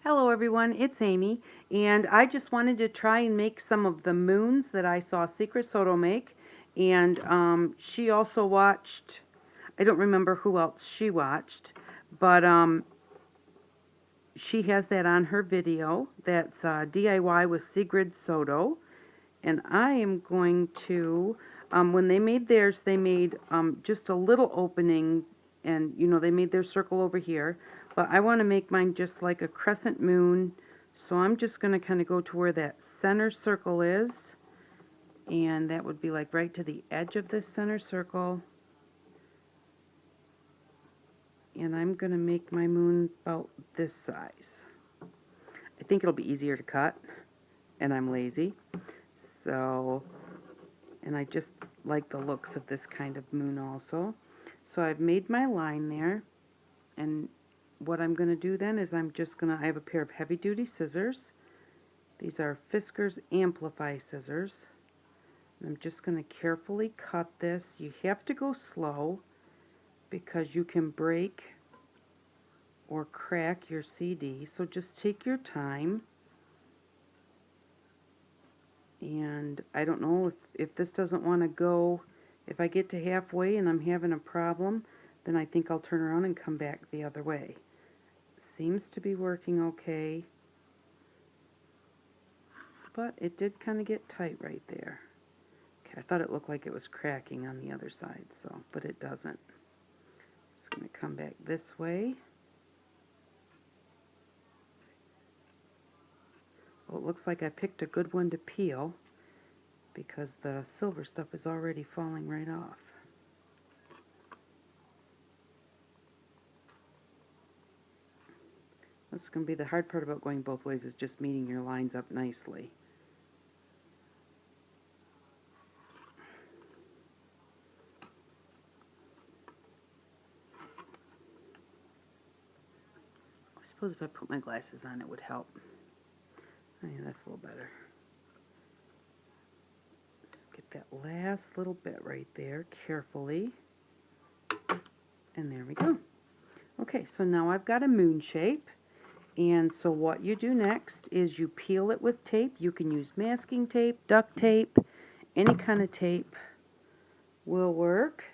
Hello everyone, it's Amy, and I just wanted to try and make some of the moons that I saw Sigrid Soto make, and she also watched, I don't remember who else she watched, but she has that on her video. That's DIY with Sigrid Soto, and I am going to, when they made theirs, they made just a little opening, and they made their circle over here, but I want to make mine just like a crescent moon, so I'm just going to kind of go to where that center circle is, and that would be like right to the edge of this center circle, and I'm going to make my moon about this size. I think it'll be easier to cut, and I'm lazy, so, and I just like the looks of this kind of moon also. So I've made my line there, and what I'm going to do then is I have a pair of heavy duty scissors. These are Fiskars Amplify scissors. I'm just going to carefully cut this. You have to go slow because you can break or crack your CD, so just take your time. And I don't know if this doesn't want to go, if I get to halfway and I'm having a problem, then I think I'll turn around and come back the other way. Seems to be working okay, but it did kind of get tight right there. Okay, I thought it looked like it was cracking on the other side, so, but it doesn't. Just going to come back this way. Well, it looks like I picked a good one to peel because the silver stuff is already falling right off. That's going to be the hard part about going both ways, is just meeting your lines up nicely. I suppose if I put my glasses on it would help. Oh yeah, that's a little better. Just get that last little bit right there carefully. And there we go. Okay, so now I've got a moon shape. And so what you do next is you peel it with tape. You can use masking tape, duct tape, any kind of tape will work.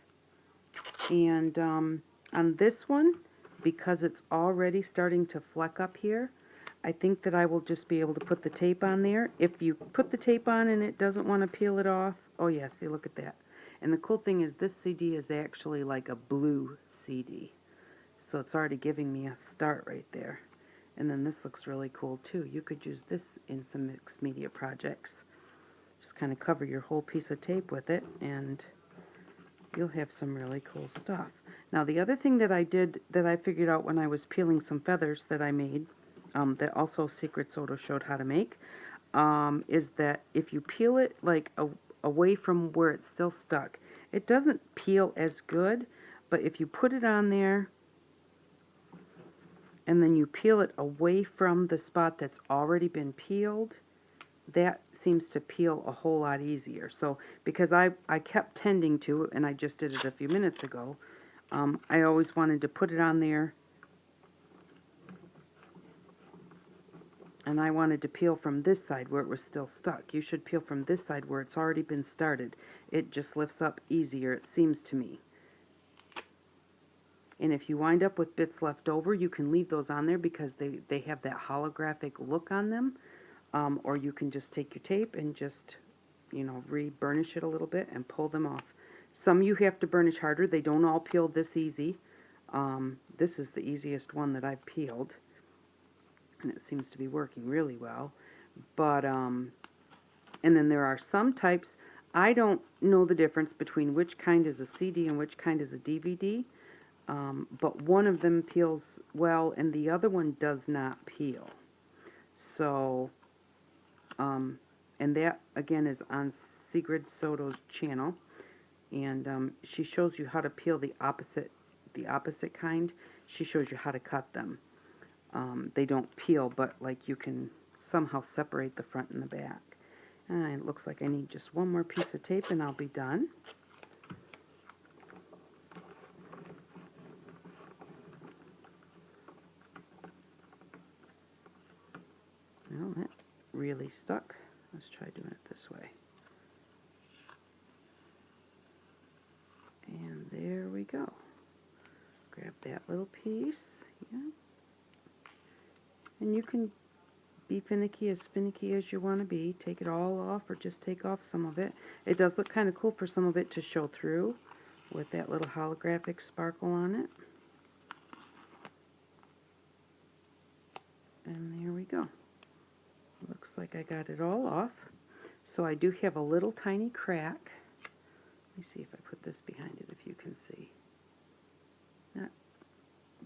And on this one, because it's already starting to fleck up here, I think that I will just be able to put the tape on there. If you put the tape on and it doesn't want to peel it off, oh yeah, see, look at that. And the cool thing is this CD is actually like a blue CD. So it's already giving me a start right there. And then this looks really cool too. You could use this in some mixed media projects. Just kind of cover your whole piece of tape with it and you'll have some really cool stuff. Now the other thing that I did, that I figured out when I was peeling some feathers that I made, that also Sigrid Soto showed how to make, is that if you peel it like away from where it's still stuck, it doesn't peel as good, but if you put it on there and then you peel it away from the spot that's already been peeled, that seems to peel a whole lot easier. So because I kept tending to, and I just did it a few minutes ago, I always wanted to put it on there, and I wanted to peel from this side where it was still stuck. You should peel from this side where it's already been started. It just lifts up easier, it seems to me. And if you wind up with bits left over, you can leave those on there because they have that holographic look on them. Or you can just take your tape and just, re-burnish it a little bit and pull them off. Some you have to burnish harder. They don't all peel this easy. This is the easiest one that I've peeled, and it seems to be working really well. But, and then there are some types, I don't know the difference between which kind is a CD and which kind is a DVD. But one of them peels well and the other one does not peel. So, and that again is on Sigrid Soto's channel, and she shows you how to peel the opposite kind. She shows you how to cut them. They don't peel, but like you can somehow separate the front and the back. And it looks like I need just one more piece of tape and I'll be done. really stuck. Let's try doing it this way. And there we go. Grab that little piece. Yeah. And you can be finicky as you want to be. Take it all off or just take off some of it. It does look kind of cool for some of it to show through with that little holographic sparkle on it. And there we go. Looks like I got it all off. So I do have a little tiny crack. Let me see if I put this behind it, if you can see. Not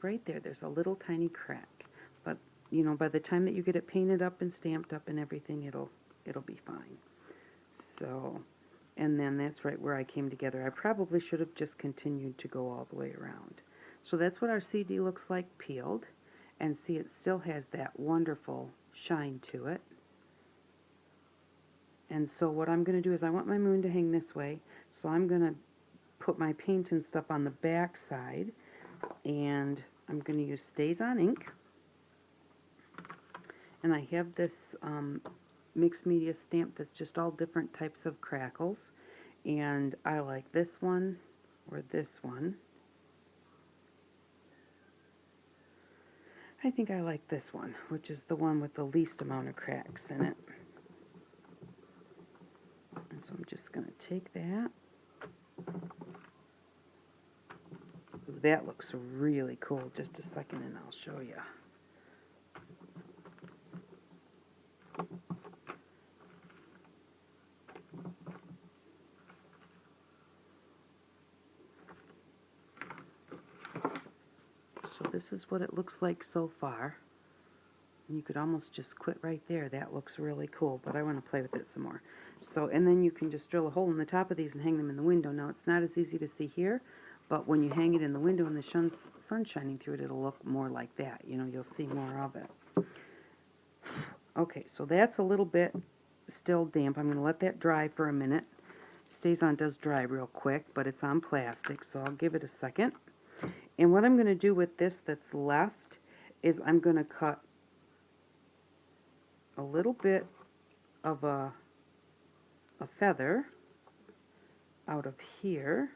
right there, there's a little tiny crack. But, you know, by the time that you get it painted up and stamped up and everything, it'll be fine. So, and then that's right where I came together. I probably should have just continued to go all the way around. So that's what our CD looks like peeled. And see, it still has that wonderful shine to it. And so what I'm going to do is I want my moon to hang this way. So I'm going to put my paint and stuff on the back side. And I'm going to use Stays On ink. And I have this mixed media stamp that's just all different types of crackles. And I like this one or this one. I think I like this one, which is the one with the least amount of cracks in it. And so I'm just going to take that. Ooh, that looks really cool. Just a second and I'll show you. So this is what it looks like so far. And you could almost just quit right there. That looks really cool, but I want to play with it some more. So, and then you can just drill a hole in the top of these and hang them in the window. Now, it's not as easy to see here, but when you hang it in the window and the sun's shining through it, it'll look more like that. You know, you'll see more of it. Okay, so that's a little bit still damp. I'm going to let that dry for a minute. Stays On does dry real quick, but it's on plastic, so I'll give it a second. And what I'm going to do with this that's left is I'm going to cut a little bit of a feather out of here.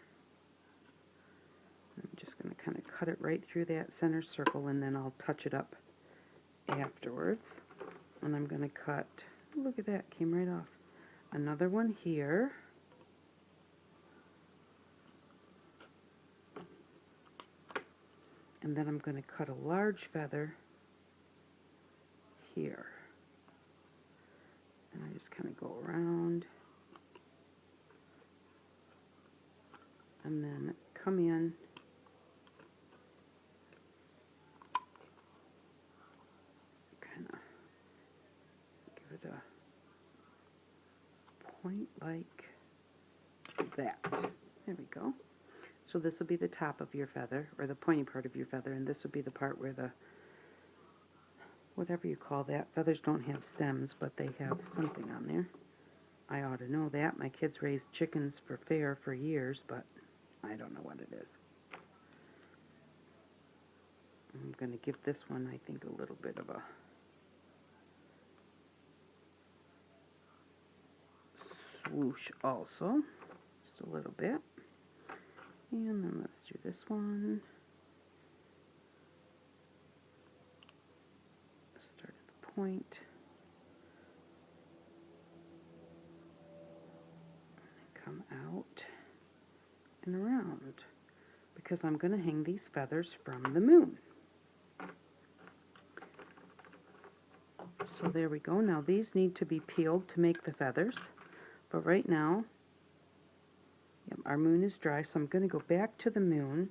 I'm just going to kind of cut it right through that center circle, and then I'll touch it up afterwards. And I'm going to cut, look at that, came right off. Another one here. And then I'm going to cut a large feather here. And I just kind of go around. And then come in. Kind of give it a point like that. There we go. So this will be the top of your feather, or the pointy part of your feather, and this will be the part where the, whatever you call that, feathers don't have stems, but they have something on there. I ought to know that. My kids raised chickens for fair for years, but I don't know what it is. I'm going to give this one, I think, a little bit of a swoosh also, just a little bit. And then let's do this one. Start at the point. And come out and around. Because I'm going to hang these feathers from the moon. So there we go. Now these need to be peeled to make the feathers. But right now, our moon is dry, so I'm going to go back to the moon,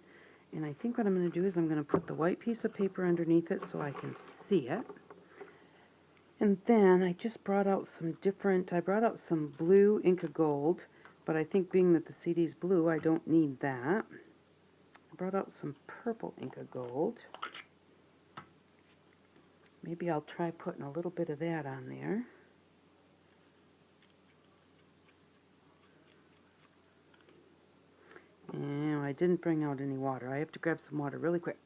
and I think what I'm going to do is I'm going to put the white piece of paper underneath it so I can see it. And then I just brought out some different, I brought out some blue Inca Gold, but I think being that the CD's blue, I don't need that. I brought out some purple Inca Gold. Maybe I'll try putting a little bit of that on there. And I didn't bring out any water. I have to grab some water really quick.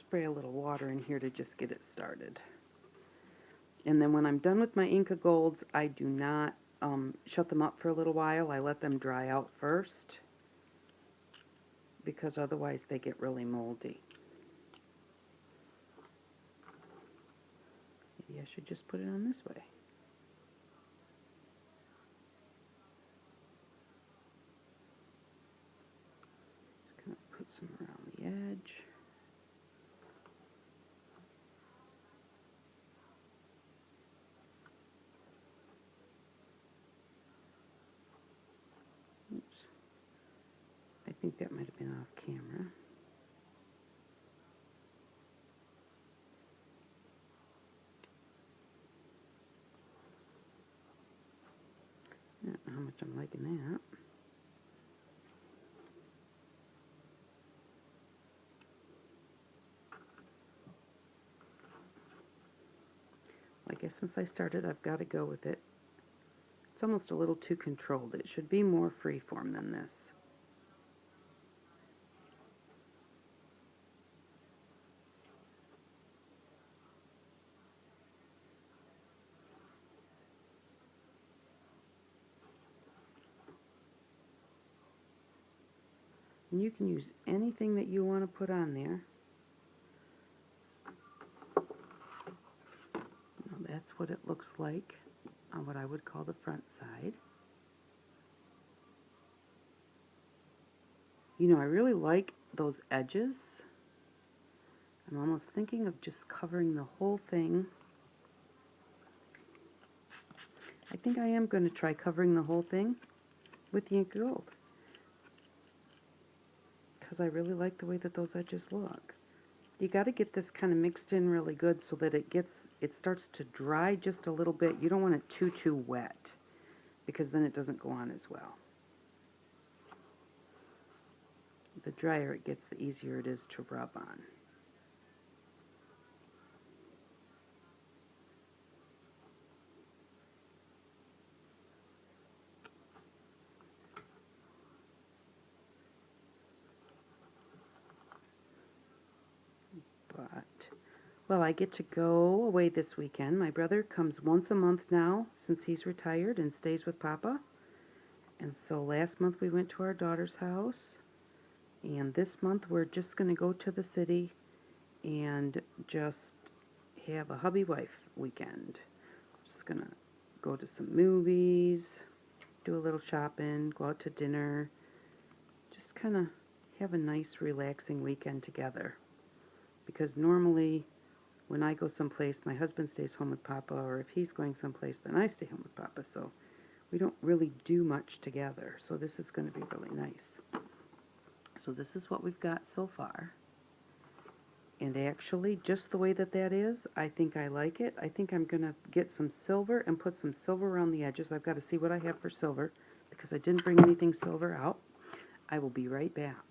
spray a little water in here to just get it started. And then when I'm done with my Inca Golds, I do not shut them up for a little while. I let them dry out first, because otherwise they get really moldy. Maybe I should just put it on this way. Just kind of put some around the edge. Oops. I think that might have been off camera. I don't know how much I'm liking that. I guess since I started, I've got to go with it. It's almost a little too controlled. It should be more freeform than this. And you can use anything that you want to put on there. Now that's what it looks like on what I would call the front side. You know, I really like those edges. I'm almost thinking of just covering the whole thing. I think I am going to try covering the whole thing with the ink gold, because I really like the way that those edges look. You got to get this kind of mixed in really good so that it starts to dry just a little bit. You don't want it too wet, because then it doesn't go on as well. The drier it gets, the easier it is to rub on. But, well, I get to go away this weekend. My brother comes once a month now since he's retired and stays with Papa. And so last month we went to our daughter's house. And this month we're just going to go to the city and just have a hubby-wife weekend. Just going to go to some movies, do a little shopping, go out to dinner. Just kind of have a nice, relaxing weekend together. Because normally, when I go someplace, my husband stays home with Papa, or if he's going someplace, then I stay home with Papa. So we don't really do much together. So this is going to be really nice. So this is what we've got so far. And actually, just the way that is, I think I like it. I think I'm going to get some silver and put some silver around the edges. I've got to see what I have for silver, because I didn't bring anything silver out. I will be right back.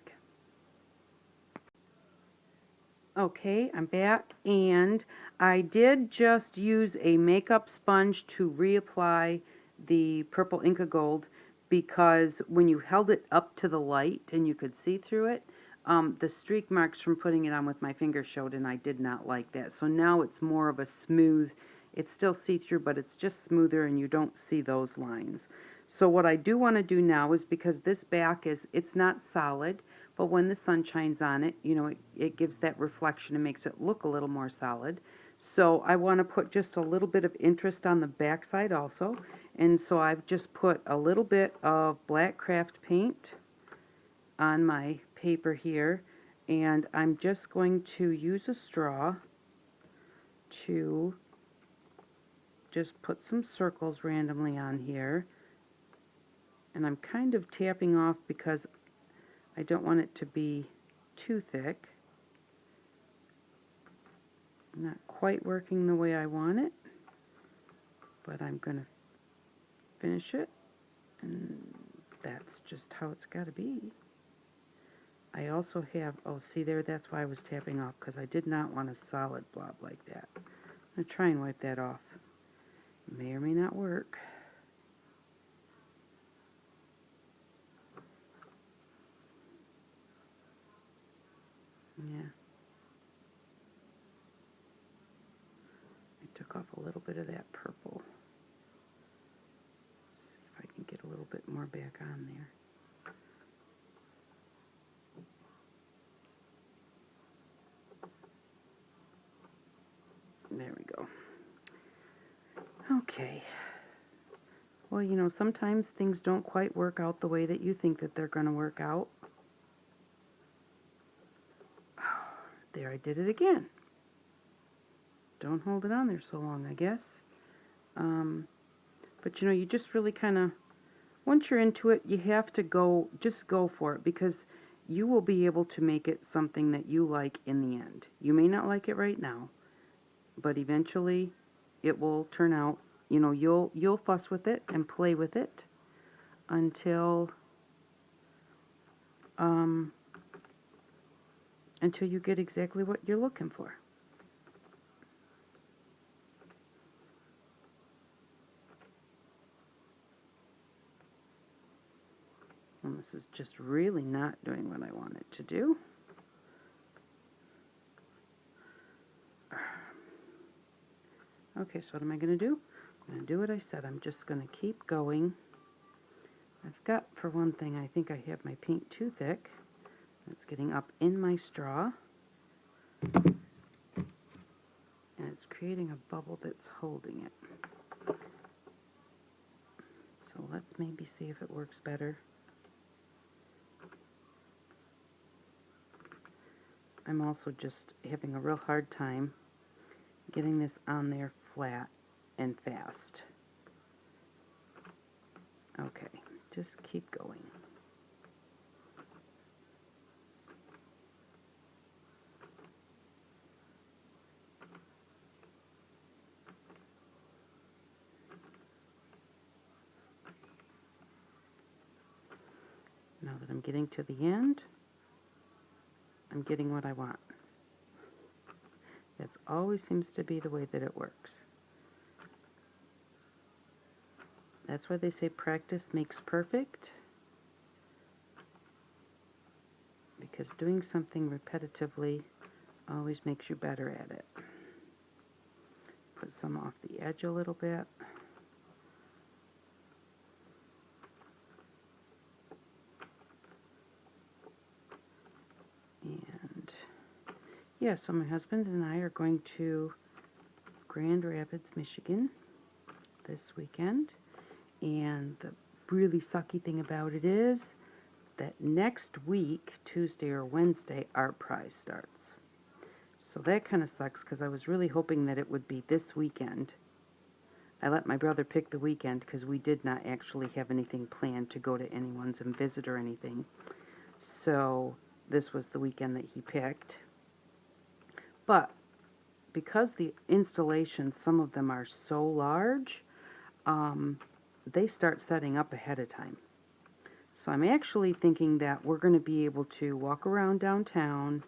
Okay, I'm back, and I did just use a makeup sponge to reapply the purple Inca Gold, because when you held it up to the light and you could see through it, the streak marks from putting it on with my finger showed, and I did not like that. So now it's more of a smooth, it's still see-through, but it's just smoother and you don't see those lines. So what I do want to do now is, because this back it's not solid, but when the sun shines on it, you know, it gives that reflection and makes it look a little more solid. So I want to put just a little bit of interest on the back side also. And so I've just put a little bit of black craft paint on my paper here. And I'm just going to use a straw to just put some circles randomly on here. And I'm kind of tapping off because I don't want it to be too thick. Not quite working the way I want it, but I'm going to finish it, and that's just how it's got to be. I also have, oh, see there, that's why I was tapping off, because I did not want a solid blob like that. I'm going to try and wipe that off. May or may not work. Yeah. little bit of that purple. See if I can get a little bit more back on there. There we go. Okay. Well, you know, sometimes things don't quite work out the way that you think that they're going to work out. There, I did it again. Don't hold it on there so long, I guess. But you know, you just really kind of, once you're into it, you have to just go for it, because you will be able to make it something that you like in the end. You may not like it right now, but eventually it will turn out, you know, you'll fuss with it and play with it until you get exactly what you're looking for. And this is just really not doing what I want it to do. Okay, so what am I going to do? I'm going to do what I said. I'm just going to keep going. I've got, for one thing, I think I have my paint too thick. It's getting up in my straw. And it's creating a bubble that's holding it. So let's maybe see if it works better. I'm also just having a real hard time getting this on there flat and fast. Okay, just keep going. Now that I'm getting to the end, I'm getting what I want. That always seems to be the way that it works. That's why they say practice makes perfect. Because doing something repetitively always makes you better at it. Put some off the edge a little bit. And yeah, so my husband and I are going to Grand Rapids, Michigan this weekend. And the really sucky thing about it is that next week, Tuesday or Wednesday, Art Prize starts. So that kind of sucks, because I was really hoping that it would be this weekend. I let my brother pick the weekend because we did not actually have anything planned to go to anyone's and visit or anything. So this was the weekend that he picked. But because the installations, some of them are so large, they start setting up ahead of time. So I'm actually thinking that we're going to be able to walk around downtown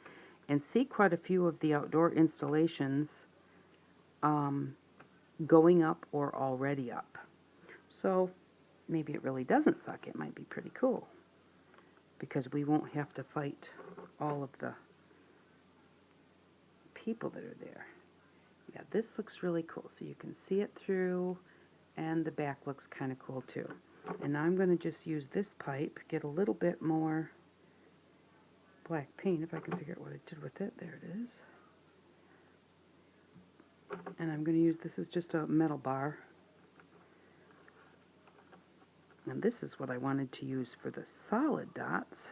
and see quite a few of the outdoor installations going up or already up. So maybe it really doesn't suck. It might be pretty cool, because we won't have to fight all of the people that are there. Yeah, this looks really cool. So you can see it through, and the back looks kind of cool too. And now I'm going to just use this pipe, get a little bit more black paint, if I can figure out what I did with it. There it is. And I'm going to use, this is just a metal bar. And this is what I wanted to use for the solid dots.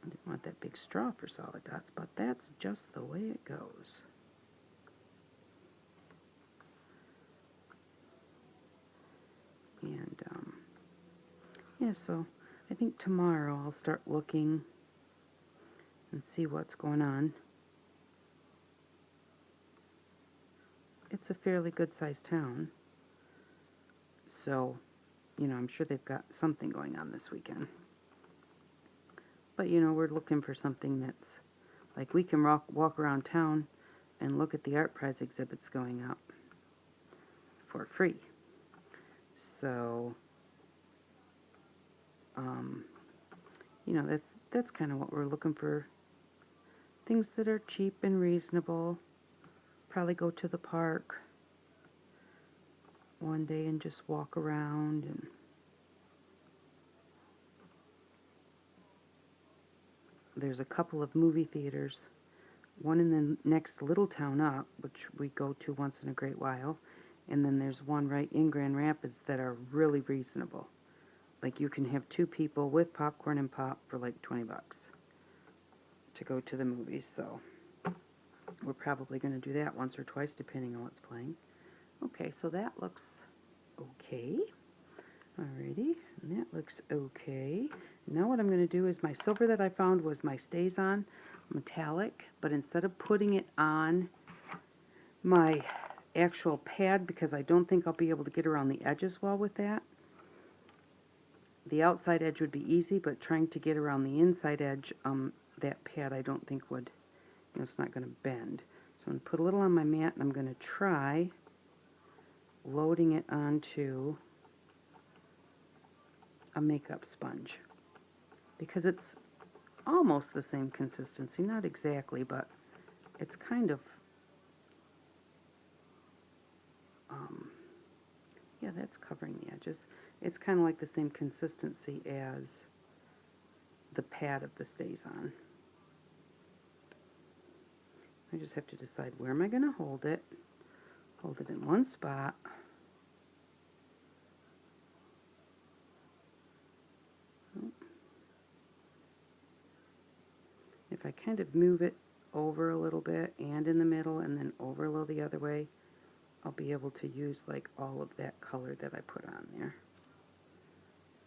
I didn't want that big straw for solid dots, but that's just the way it goes. And yeah, so I think tomorrow I'll start looking and see what's going on. It's a fairly good-sized town, so, you know, I'm sure they've got something going on this weekend. But, you know, we're looking for something that's, like, we can walk around town and look at the Art Prize exhibits going up for free. So, you know, that's kind of what we're looking for things that are cheap and reasonable. Probably go to the park one day and just walk around. And there's a couple of movie theaters, one in the next little town up, which we go to once in a great while, and then there's one right in Grand Rapids that are really reasonable. Like you can have 2 people with popcorn and pop for like $20 to go to the movies. So we're probably going to do that once or twice depending on what's playing. Okay, so that looks okay. Alrighty, and that looks okay. Now what I'm going to do is my silver that I found was my StazOn metallic, but instead of putting it on my actual pad, because I don't think I'll be able to get around the edges well with that. The outside edge would be easy, but trying to get around the inside edge, that pad I don't think would, it's not going to bend. So I'm going to put a little on my mat, and I'm going to try loading it onto a makeup sponge, because it's almost the same consistency, not exactly, but it's kind of, yeah, that's covering the edges. It's kind of like the same consistency as the pad of the StazOn. I just have to decide where am I going to hold it. Hold it in one spot. If I kind of move it over a little bit and in the middle and then over a little the other way, I'll be able to use like all of that color that I put on there.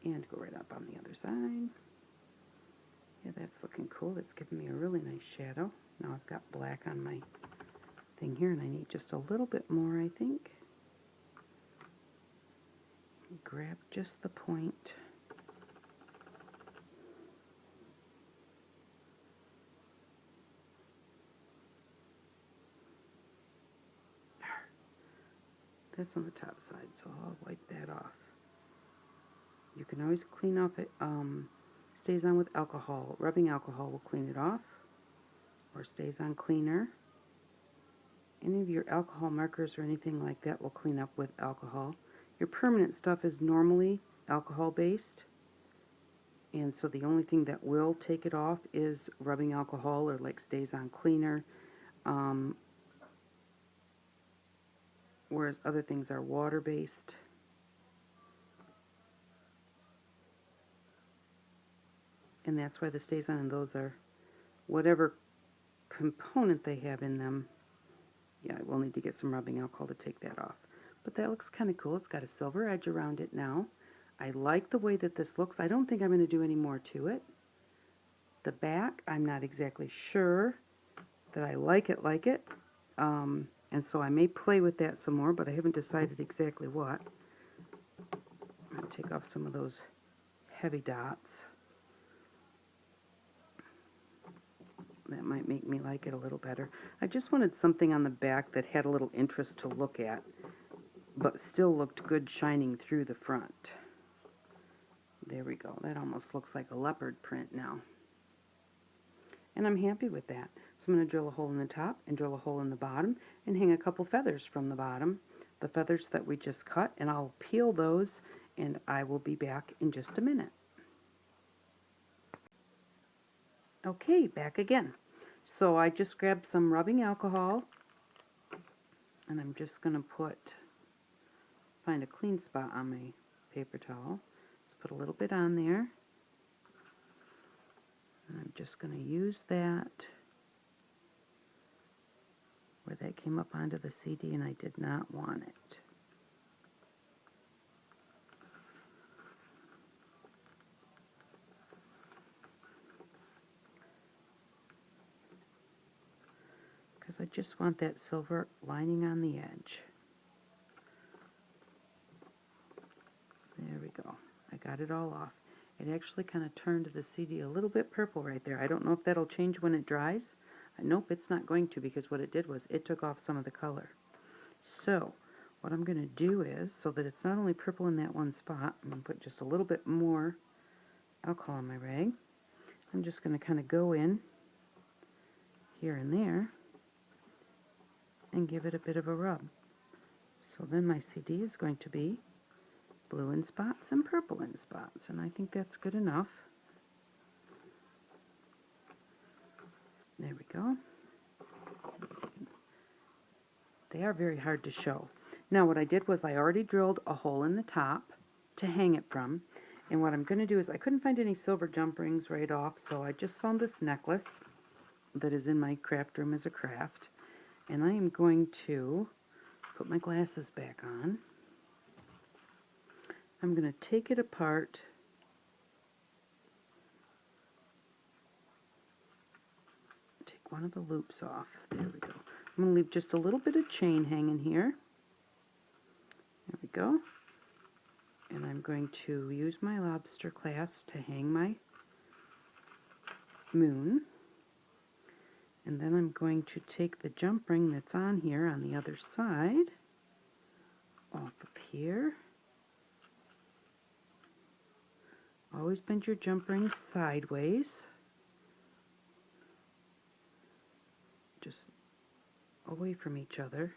And go right up on the other side. Yeah, that's looking cool. That's giving me a really nice shadow. Now I've got black on my thing here, and I need just a little bit more, I think. Grab just the point. That's on the top side, so I'll wipe that off. You can always clean off it. StazOn with alcohol. Rubbing alcohol will clean it off, or StazOn cleaner. Any of your alcohol markers or anything like that will clean up with alcohol. Your permanent stuff is normally alcohol based, and so the only thing that will take it off is rubbing alcohol or like StazOn cleaner, whereas other things are water based. And that's why the StazOn and those are whatever component they have in them. Yeah, I will need to get some rubbing alcohol to take that off. But that looks kind of cool. It's got a silver edge around it now. I like the way that this looks. I don't think I'm going to do any more to it. The back, I'm not exactly sure that I like it. And so I may play with that some more, but I haven't decided exactly what. I'm going to take off some of those heavy dots. That might make me like it a little better. I just wanted something on the back that had a little interest to look at, but still looked good shining through the front. There we go. That almost looks like a leopard print now. And I'm happy with that. So I'm going to drill a hole in the top and drill a hole in the bottom and hang a couple feathers from the bottom, the feathers that we just cut, and I'll peel those and I will be back in just a minute. Okay, back again. So I just grabbed some rubbing alcohol, and I'm just going to find a clean spot on my paper towel. Just put a little bit on there. And I'm just going to use that where that came up onto the CD and I did not want it. Because I just want that silver lining on the edge. There we go. I got it all off. It actually kind of turned the CD a little bit purple right there. I don't know if that'll change when it dries. Nope, it's not going to, because what it did was it took off some of the color. So what I'm going to do is, so that it's not only purple in that one spot, I'm going to put just a little bit more alcohol on my rag. I'm just going to kind of go in here and there and give it a bit of a rub. So then my CD is going to be blue in spots and purple in spots, and I think that's good enough. There we go. They are very hard to show. Now what I did was I already drilled a hole in the top to hang it from, and what I'm going to do is I couldn't find any silver jump rings right off, so I just found this necklace that is in my craft room as a craft, and I am going to put my glasses back on. I'm going to take it apart one of the loops off. There we go. I'm going to leave just a little bit of chain hanging here. There we go. And I'm going to use my lobster clasp to hang my moon. And then I'm going to take the jump ring that's on here on the other side off of here. Always bend your jump ring sideways. Just away from each other.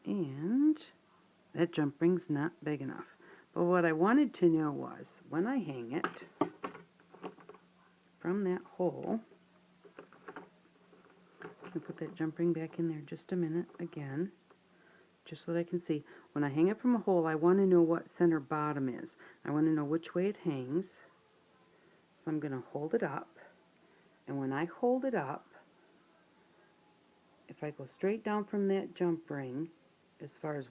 And that jump ring's not big enough. But what I wanted to know was, when I hang it from that hole, I'll put that jump ring back in there just a minute again, just so that I can see. When I hang it from a hole, I want to know what center bottom is. I want to know which way it hangs. So I'm going to hold it up. And when I hold it up, if I go straight down from that jump ring, as far as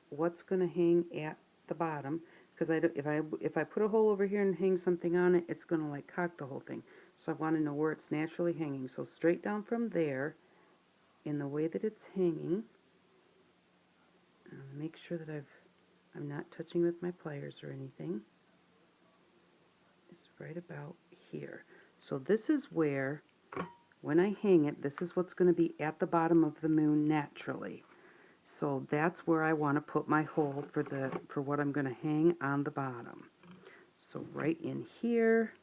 what's going to hang at the bottom, because if I put a hole over here and hang something on it, it's going to like cock the whole thing. So I want to know where it's naturally hanging. So straight down from there, in the way that it's hanging, make sure that I'm not touching with my pliers or anything. It's right about here. So this is where, when I hang it, this is what's going to be at the bottom of the moon naturally. So that's where I want to put my hole for what I'm going to hang on the bottom. So right in here.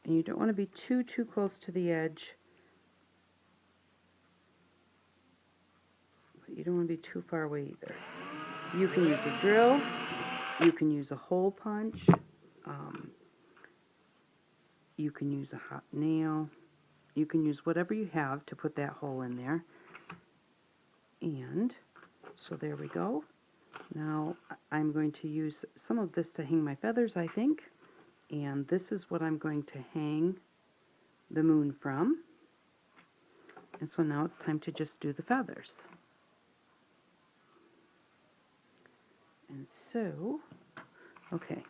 And you don't want to be too close to the edge. But you don't want to be too far away either. You can use a drill. You can use a hole punch. You can use a hot nail. You can use whatever you have to put that hole in there. And so there we go. Now I'm going to use some of this to hang my feathers, I think. And this is what I'm going to hang the moon from. And so now it's time to just do the feathers. And so, okay,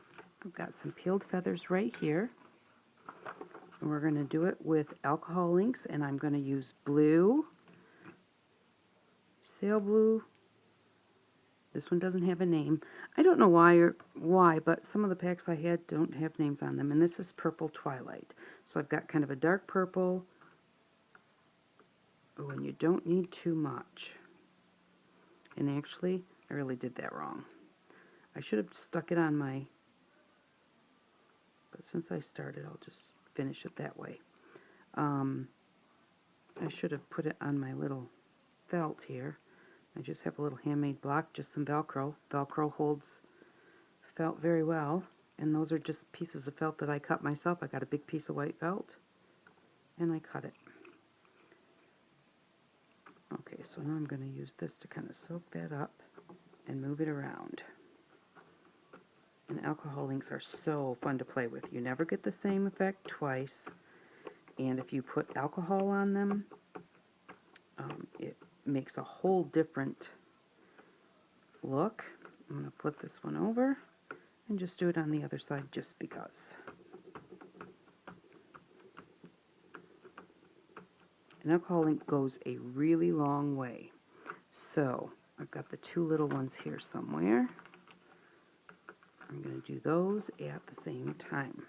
I've got some peeled feathers right here. And we're going to do it with alcohol inks, and I'm going to use blue, sail blue. This one doesn't have a name. I don't know why, but some of the packs I had don't have names on them. And this is Purple Twilight. So I've got kind of a dark purple. Oh, and you don't need too much. And actually, I really did that wrong. I should have stuck it on my... But since I started, I'll just finish it that way. I should have put it on my little felt here. I just have a little handmade block, just some Velcro. Velcro holds felt very well. And those are just pieces of felt that I cut myself. I got a big piece of white felt, and I cut it. Okay, so now I'm going to use this to kind of soak that up and move it around. And alcohol inks are so fun to play with. You never get the same effect twice. And if you put alcohol on them, it makes a whole different look. I'm going to flip this one over and just do it on the other side just because. And alcohol ink goes a really long way. So I've got the two little ones here somewhere. I'm going to do those at the same time.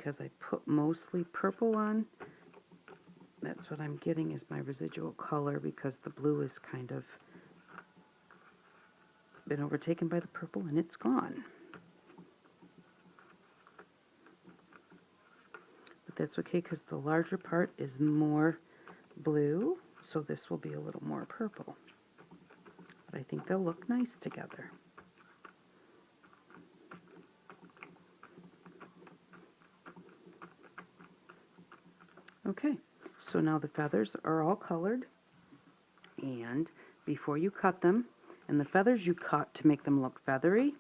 because I put mostly purple on. That's what I'm getting is my residual color, because the blue is kind of been overtaken by the purple and it's gone. But that's okay, because the larger part is more blue, so this will be a little more purple. But I think they'll look nice together. Okay, so now the feathers are all colored, and before you cut them, and the feathers you cut to make them look feathery,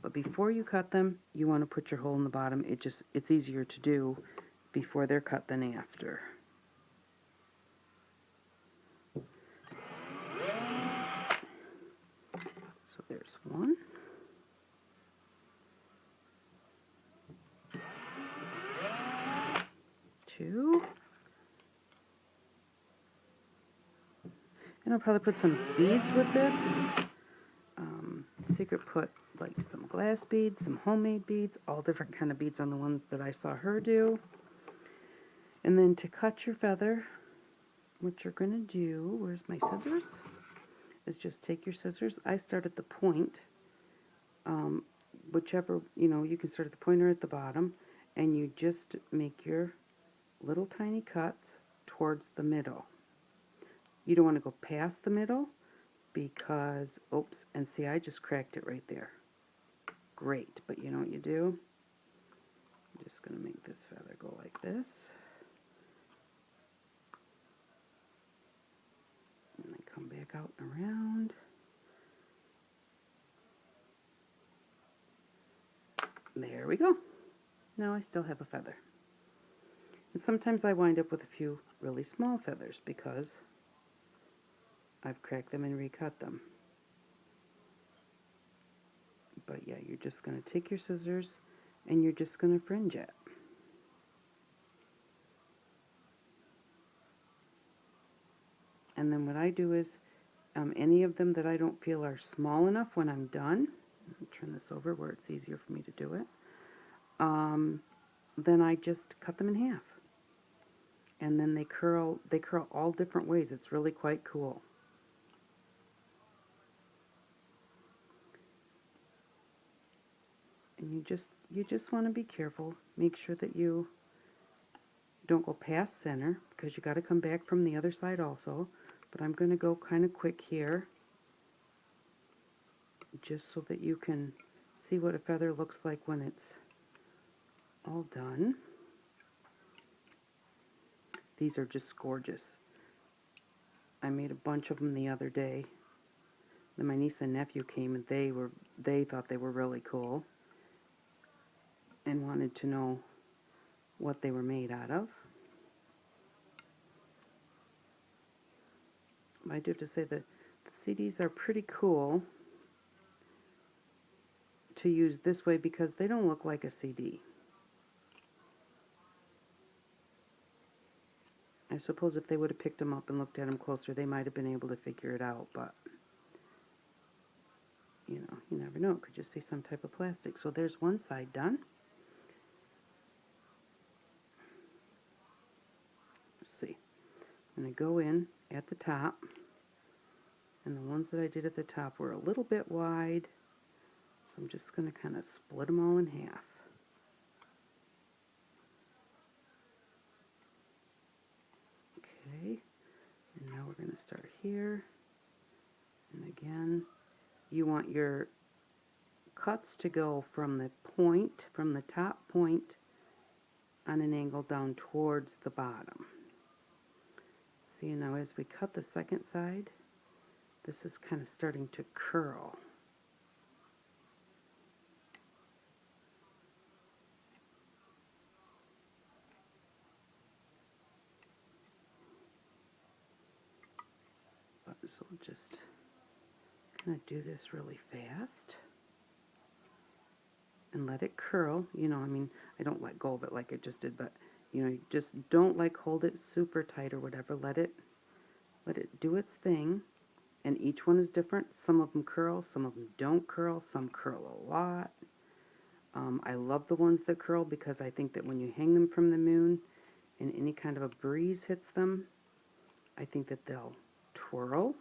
but before you cut them, you want to put your hole in the bottom. It's easier to do before they're cut than after. So there's one. Two. And I'll probably put some beads with this. Sigrid put like some glass beads, some homemade beads, all different kind of beads on the ones that I saw her do. And then to cut your feather, what you're going to do, where's my scissors, is just take your scissors. I start at the point, whichever, you can start at the point or at the bottom, and you just make your little tiny cuts towards the middle. You don't want to go past the middle, because, oops, and see, I just cracked it right there. Great, but you know what you do? I'm just going to make this feather go like this. And then come back out and around. There we go. Now I still have a feather. And sometimes I wind up with a few really small feathers because I've cracked them and recut them. But yeah, you're just going to take your scissors and you're just going to fringe it. And then what I do is, any of them that I don't feel are small enough when I'm done, I'll turn this over where it's easier for me to do it, then I just cut them in half. And then they curl all different ways. It's really quite cool. And you just want to be careful. Make sure that you don't go past center, because you got to come back from the other side also. But I'm going to go kind of quick here, just so that you can see what a feather looks like when it's all done. These are just gorgeous. I made a bunch of them the other day. Then my niece and nephew came, and they thought they were really cool and wanted to know what they were made out of. I do have to say that the CDs are pretty cool to use this way because they don't look like a CD. I suppose if they would have picked them up and looked at them closer, they might have been able to figure it out, but you never know. It could just be some type of plastic. So there's one side done. Let's see. I'm going to go in at the top, and the ones that I did at the top were a little bit wide, so I'm just going to kind of split them all in half. Okay, and now we're going to start here, and again, you want your cuts to go from the point, from the top point on an angle down towards the bottom. See, now as we cut the second side, this is kind of starting to curl. So we'll just kind of do this really fast and let it curl. I don't let go of it like I just did, but you just don't hold it super tight or whatever. Let it do its thing. And each one is different. Some of them curl, some of them don't curl, some curl a lot. I love the ones that curl because I think that when you hang them from the moon and any kind of a breeze hits them, I think that they'll twirl.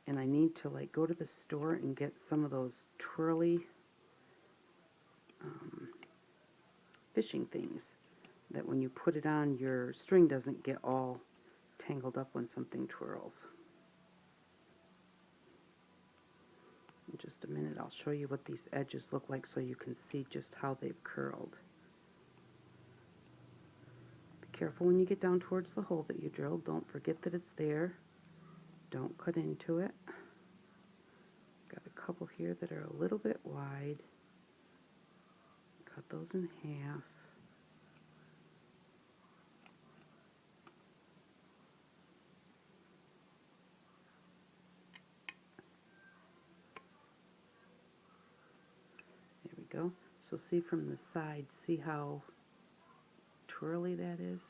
And I need to like go to the store and get some of those twirly fishing things that when you put it on, your string doesn't get all tangled up when something twirls. In just a minute, I'll show you what these edges look like so you can see just how they've curled. Be careful when you get down towards the hole that you drilled. Don't forget that it's there. Don't cut into it. Got a couple here that are a little bit wide. Cut those in half. There we go. So see from the side, see how twirly that is?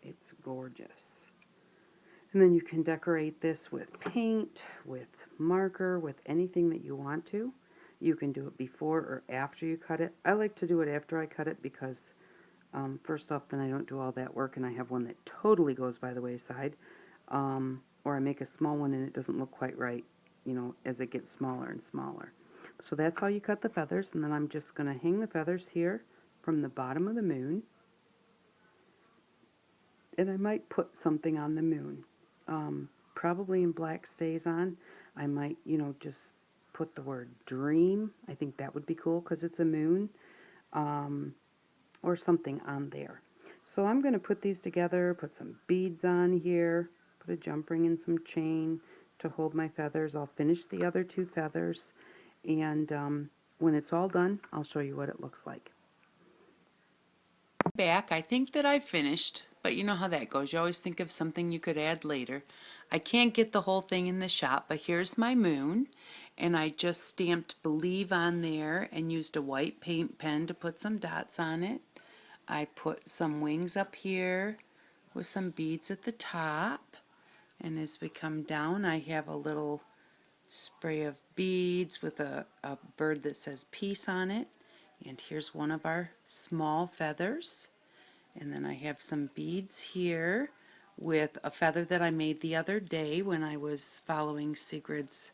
It's gorgeous. And then you can decorate this with paint, with marker, with anything that you want to. You can do it before or after you cut it. I like to do it after I cut it because first off, then I don't do all that work and I have one that totally goes by the wayside. Or I make a small one and it doesn't look quite right, you know, as it gets smaller and smaller. So that's how you cut the feathers, and then I'm just going to hang the feathers here from the bottom of the moon. And I might put something on the moon. Probably in black stays-on. I might, you know, just put the word dream. I think that would be cool because it's a moon. Or something on there. So I'm going to put these together, put some beads on here, put a jump ring and some chain to hold my feathers. I'll finish the other two feathers, and when it's all done, I'll show you what it looks like. Back, I think that I finished, but you know how that goes. You always think of something you could add later. I can't get the whole thing in the shop, but here's my moon, and I just stamped believe on there and used a white paint pen to put some dots on it. I put some wings up here with some beads at the top, and as we come down I have a little spray of beads with a bird that says peace on it. And here's one of our small feathers. And then I have some beads here with a feather that I made the other day when I was following Sigrid's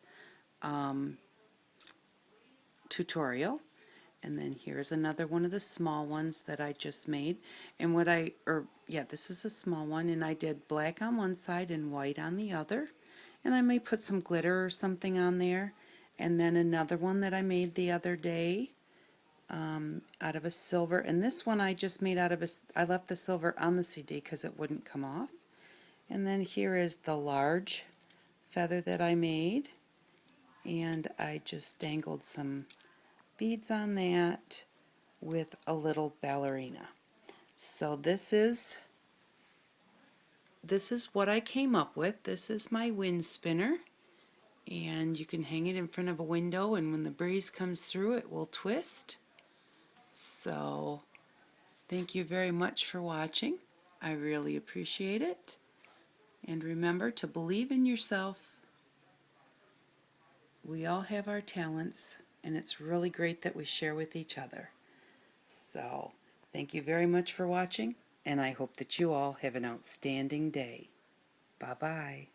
tutorial. And then here's another one of the small ones that I just made. And this is a small one, and I did black on one side and white on the other. And I may put some glitter or something on there. And then another one that I made the other day out of a silver. And this one I just made out of I left the silver on the CD because it wouldn't come off. And then here is the large feather that I made. And I just dangled some beads on that with a little ballerina. So this is what I came up with. This is my wind spinner, and you can hang it in front of a window, and when the breeze comes through it will twist. So thank you very much for watching. I really appreciate it. And remember to believe in yourself. We all have our talents, and it's really great that we share with each other. So thank you very much for watching, and I hope that you all have an outstanding day. Bye-bye.